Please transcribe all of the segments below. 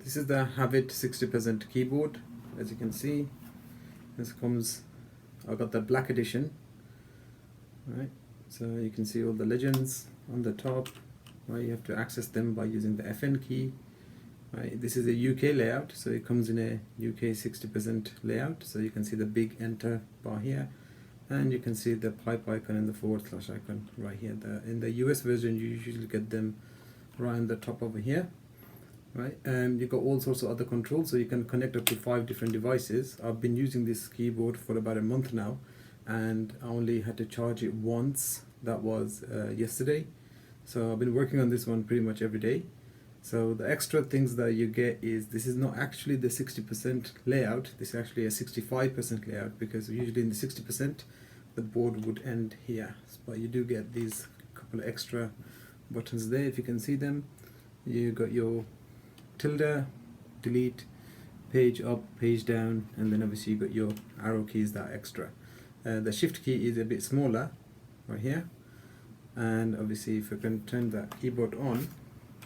This is the Havit 60% keyboard. As you can see, this comes, I got the black edition, right? So you can see all the legends on the top, right? You have to access them by using the FN key, right? This is a UK layout, so it comes in a UK 60% layout. So you can see the big enter bar here, and you can see the pipe icon and the / icon right here. In the US version, you usually get them right on the top over here, right? And you got all sorts of other controls, so you can connect up to 5 different devices. I've been using this keyboard for about a month now, and I only had to charge it once. That was yesterday. So I've been working on this one pretty much every day. So the extra things that you get is, this is not actually the 60% layout, this is actually a 65% layout, because usually in the 60% the board would end here. But you do get these couple of extra buttons there, if you can see them. You got your tilde, delete, page up, page down, and then obviously you got your arrow keys that are extra. The shift key is a bit smaller right here, and obviously if you can turn that keyboard on,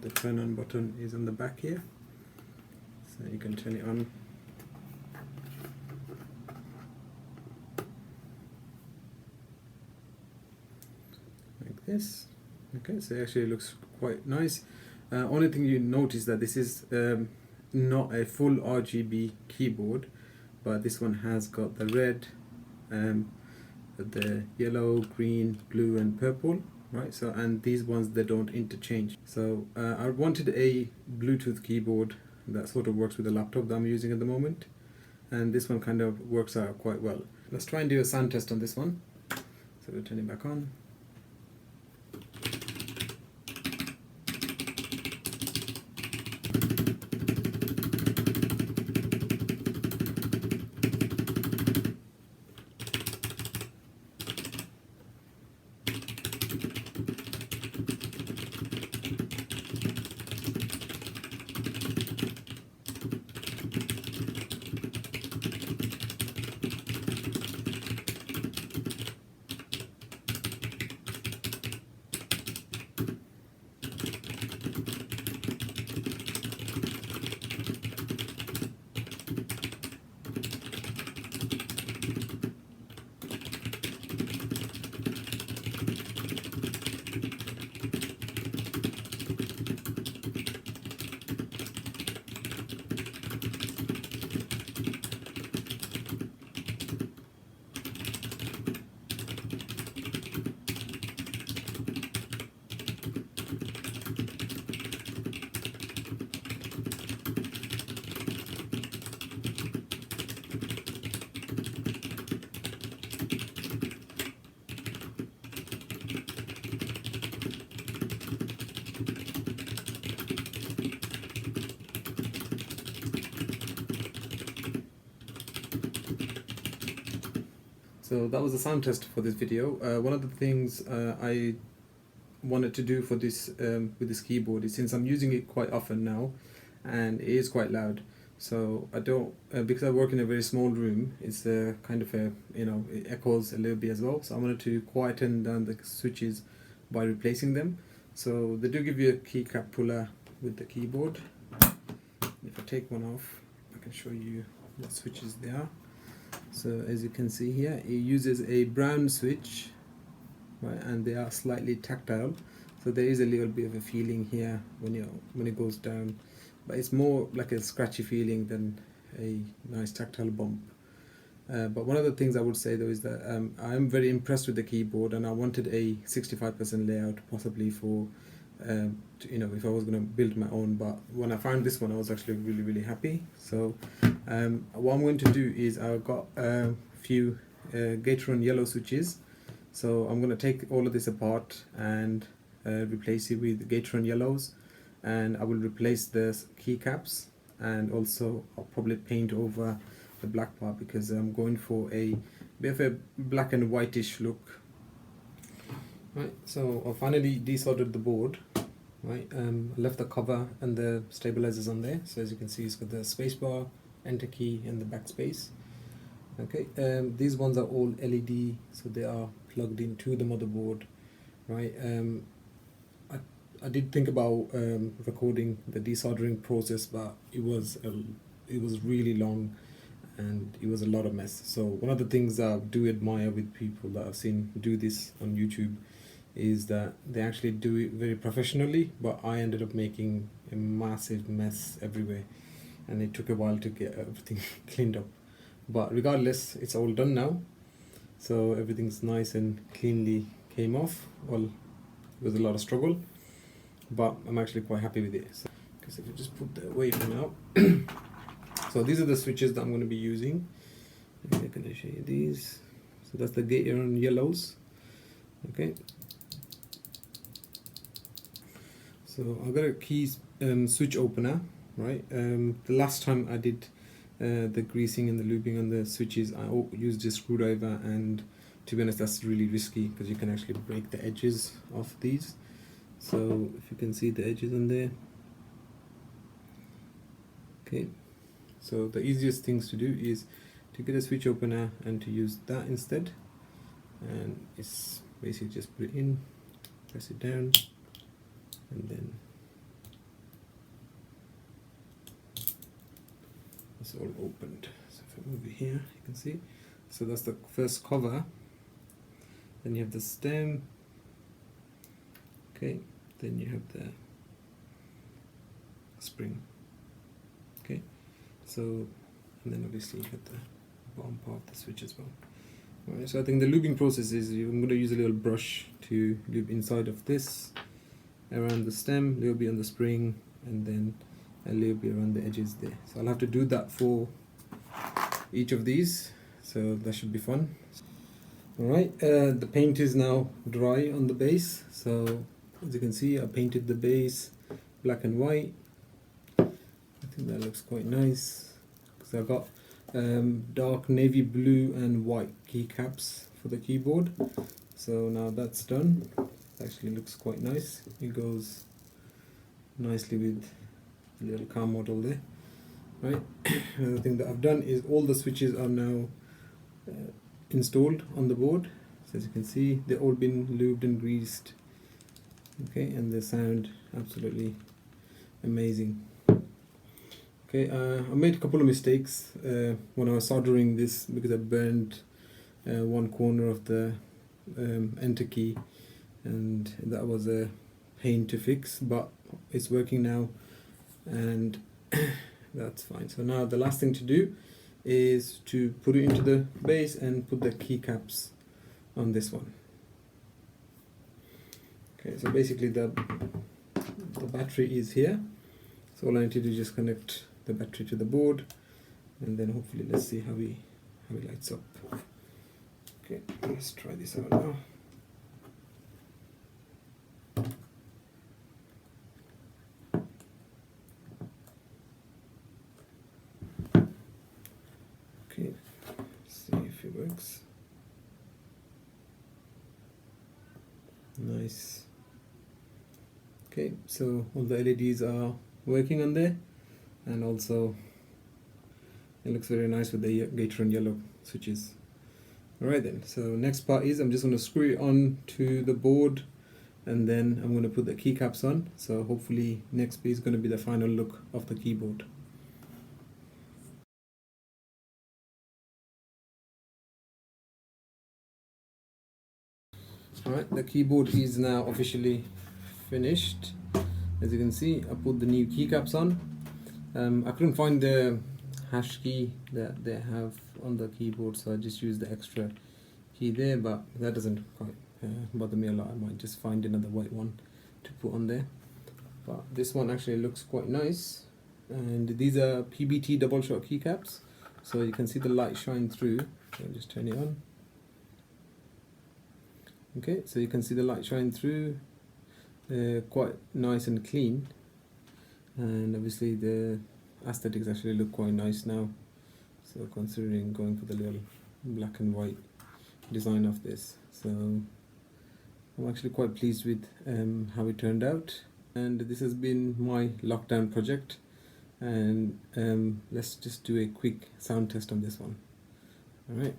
the turn on button is on the back here, so you can turn it on. Like this. Okay, so it actually looks quite nice. Only thing you notice that this is not a full RGB keyboard, but this one has got the red, the yellow, green, blue and purple, right? So, and these ones, they don't interchange. So I wanted a Bluetooth keyboard that sort of works with the laptop that I'm using at the moment, and this one kind of works out quite well. Let's try and do a sound test on this one. So we'll turn it back on. So that was the sound test for this video. One of the things I wanted to do for this with this keyboard is, since I'm using it quite often now and it is quite loud, so I don't because I work in a very small room, it's kind of a, it echoes a little bit as well. So I wanted to quieten down the switches by replacing them. So they do give you a keycap puller with the keyboard. If I take one off, I can show you what switches they are. So as you can see here, it uses a brown switch, right, and they are slightly tactile, so there is a little bit of a feeling here when it goes down, but it's more like a scratchy feeling than a nice tactile bump. But one of the things I would say though is that I'm very impressed with the keyboard, and I wanted a 65% layout possibly for if I was going to build my own, but when I found this one I was actually really happy. So what I'm going to do is, I've got a few Gateron Yellow switches, so I'm going to take all of this apart and replace it with Gateron Yellows, and I will replace the keycaps, and also I'll probably paint over the black part because I'm going for a bit of a black and whitish look. Right, so I finally desoldered the board. Right, left the cover and the stabilizers on there. So as you can see, it's got the spacebar, enter key, and the backspace. Okay, these ones are all LED, so they are plugged into the motherboard. Right, I did think about recording the desoldering process, but it was really long and it was a lot of mess. So one of the things I do admire with people that I've seen do this on YouTube is that they actually do it very professionally, but I ended up making a massive mess everywhere, and it took a while to get everything cleaned up. But regardless, it's all done now, so everything's nice and cleanly came off. Well, it was a lot of struggle, but I'm actually quite happy with it. So, because if you just put the away for now. So these are the switches that I'm going to be using. I'm going to show you these. So that's the Gateron Yellows. Okay. So I've got a key switch opener, right? The last time I did the greasing and the lubing on the switches, I used a screwdriver, and to be honest, that's really risky because you can actually break the edges of these. So if you can see the edges on there. Okay, so the easiest things to do is to get a switch opener and to use that instead, and it's basically just put it in, press it down, and then it's all opened. So if I move it here, you can see. So that's the first cover. Then you have the stem. Okay, then you have the spring. Okay, so and then obviously you have the bottom part of the switch as well. Right, so I think the lubing process is I'm going to use a little brush to lube inside of this, around the stem, a little bit on the spring, and then a little bit around the edges there. So I'll have to do that for each of these, so that should be fun. Alright, the paint is now dry on the base, so as you can see I painted the base black and white. I think that looks quite nice, because I got dark navy blue and white keycaps for the keyboard. So now that's done, it actually looks quite nice. It goes nicely with the little car model there. Right. Another thing that I've done is all the switches are now installed on the board. So as you can see, they've all been lubed and greased. Okay, and they sound absolutely amazing. Okay, I made a couple of mistakes when I was soldering this, because I burned one corner of the enter key, and that was a pain to fix, but it's working now, and that's fine. So now the last thing to do is to put it into the base and put the keycaps on this one. Okay, so basically the battery is here, so all I need to do is just connect the battery to the board, and then hopefully let's see how it lights up. Okay, let's try this out now. Okay, let's see if it works. Nice. Okay, so all the LEDs are working on there, and also it looks very nice with the Gateron Yellow switches. Alright then, so next part is I'm just going to screw it on to the board, and then I'm going to put the keycaps on. So hopefully next bit is going to be the final look of the keyboard. Alright, the keyboard is now officially finished. As you can see, I put the new keycaps on. I couldn't find the hash key that they have on the keyboard, so I just used the extra key there, but that doesn't quite bother me a lot. I might just find another white one to put on there. But this one actually looks quite nice, and these are PBT double shot keycaps, so you can see the light shine through. I'll just turn it on. Okay, so you can see the light shine through. They're quite nice and clean, and obviously the aesthetics actually look quite nice now. So considering going for the little black and white design of this, so I'm actually quite pleased with how it turned out. And this has been my lockdown project, and let's just do a quick sound test on this one. Alright.